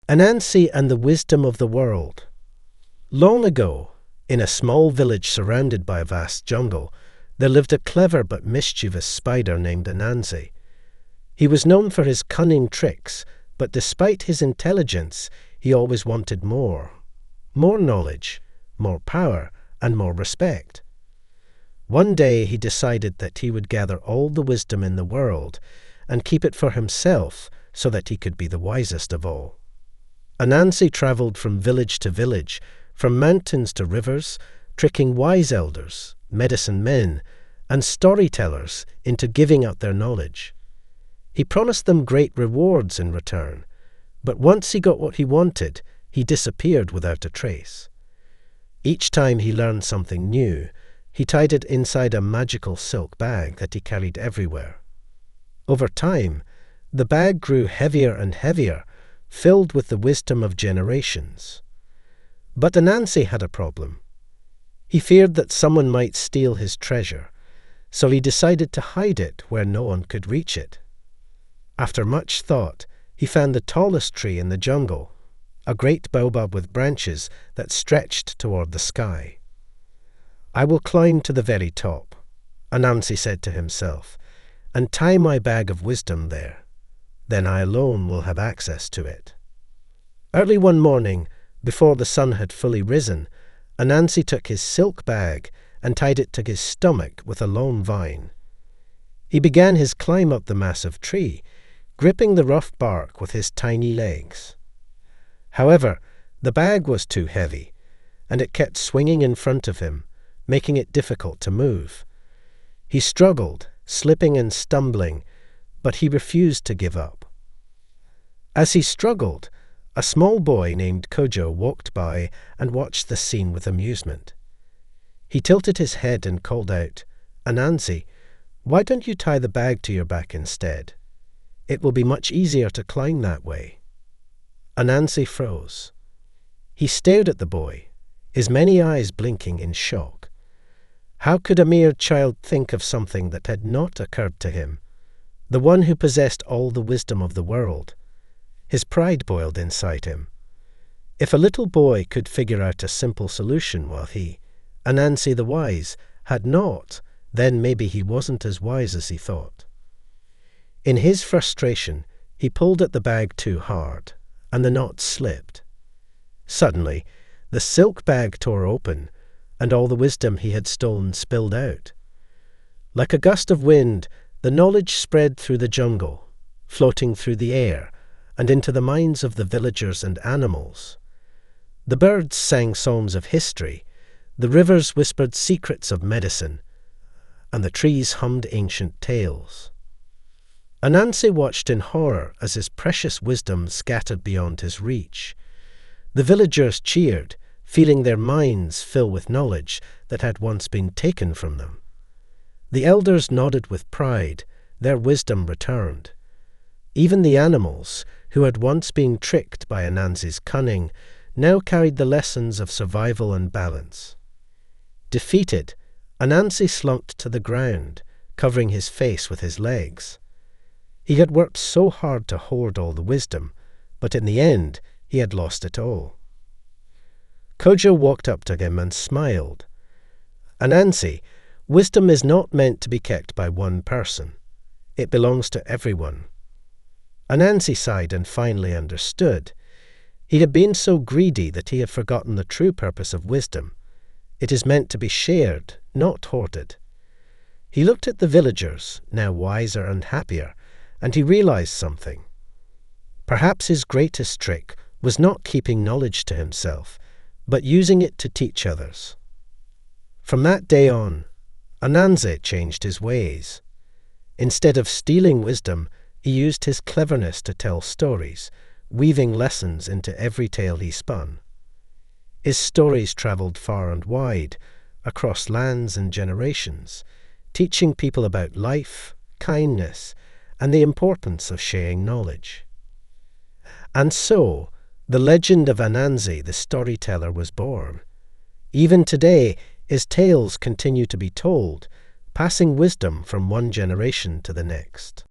Anansi and the Wisdom of the World. Long ago, in a small village surrounded by a vast jungle, there lived a clever but mischievous spider named Ananse. He was known for his cunning tricks, but despite his intelligence, he always wanted more. More knowledge, more power, and more respect. One day he decided that he would gather all the wisdom in the world and keep it for himself so that he could be the wisest of all. Anansi travelled from village to village, from mountains to rivers, tricking wise elders, medicine men, and storytellers into giving up their knowledge. He promised them great rewards in return, but once he got what he wanted, he disappeared without a trace. Each time he learned something new, he tied it inside a magical silk bag that he carried everywhere. Over time, the bag grew heavier and heavier, filled with the wisdom of generations. But Anansi had a problem. He feared that someone might steal his treasure, so he decided to hide it where no one could reach it. After much thought, he found the tallest tree in the jungle, a great baobab with branches that stretched toward the sky. "I will climb to the very top," Anansi said to himself, "and tie my bag of wisdom there. Then I alone will have access to it." Early one morning, before the sun had fully risen, Anansi took his silk bag and tied it to his stomach with a long vine. He began his climb up the massive tree, gripping the rough bark with his tiny legs. However, the bag was too heavy, and it kept swinging in front of him, making it difficult to move. He struggled, slipping and stumbling, but he refused to give up. As he struggled, a small boy named Kojo walked by and watched the scene with amusement. He tilted his head and called out, "Anansi, why don't you tie the bag to your back instead? It will be much easier to climb that way." Anansi froze. He stared at the boy, his many eyes blinking in shock. How could a mere child think of something that had not occurred to him? The one who possessed all the wisdom of the world. His pride boiled inside him. If a little boy could figure out a simple solution while he, Anansi the wise, had not, then maybe he wasn't as wise as he thought. In his frustration, he pulled at the bag too hard, and the knot slipped. Suddenly, the silk bag tore open, and all the wisdom he had stolen spilled out. Like a gust of wind, the knowledge spread through the jungle, floating through the air, and into the minds of the villagers and animals. The birds sang songs of history, the rivers whispered secrets of medicine, and the trees hummed ancient tales. Anansi watched in horror as his precious wisdom scattered beyond his reach. The villagers cheered, feeling their minds fill with knowledge that had once been taken from them. The elders nodded with pride, their wisdom returned. Even the animals, who had once been tricked by Anansi's cunning, now carried the lessons of survival and balance. Defeated, Anansi slumped to the ground, covering his face with his legs. He had worked so hard to hoard all the wisdom, but in the end he had lost it all. Kojo walked up to him and smiled. "Anansi, wisdom is not meant to be kept by one person. It belongs to everyone." Anansi sighed and finally understood. He had been so greedy that he had forgotten the true purpose of wisdom. It is meant to be shared, not hoarded. He looked at the villagers, now wiser and happier, and he realized something. Perhaps his greatest trick was not keeping knowledge to himself, but using it to teach others. From that day on, Ananse changed his ways. Instead of stealing wisdom, he used his cleverness to tell stories, weaving lessons into every tale he spun. His stories travelled far and wide, across lands and generations, teaching people about life, kindness, and the importance of sharing knowledge. And so, the legend of Anansi the storyteller was born. Even today, his tales continue to be told, passing wisdom from one generation to the next.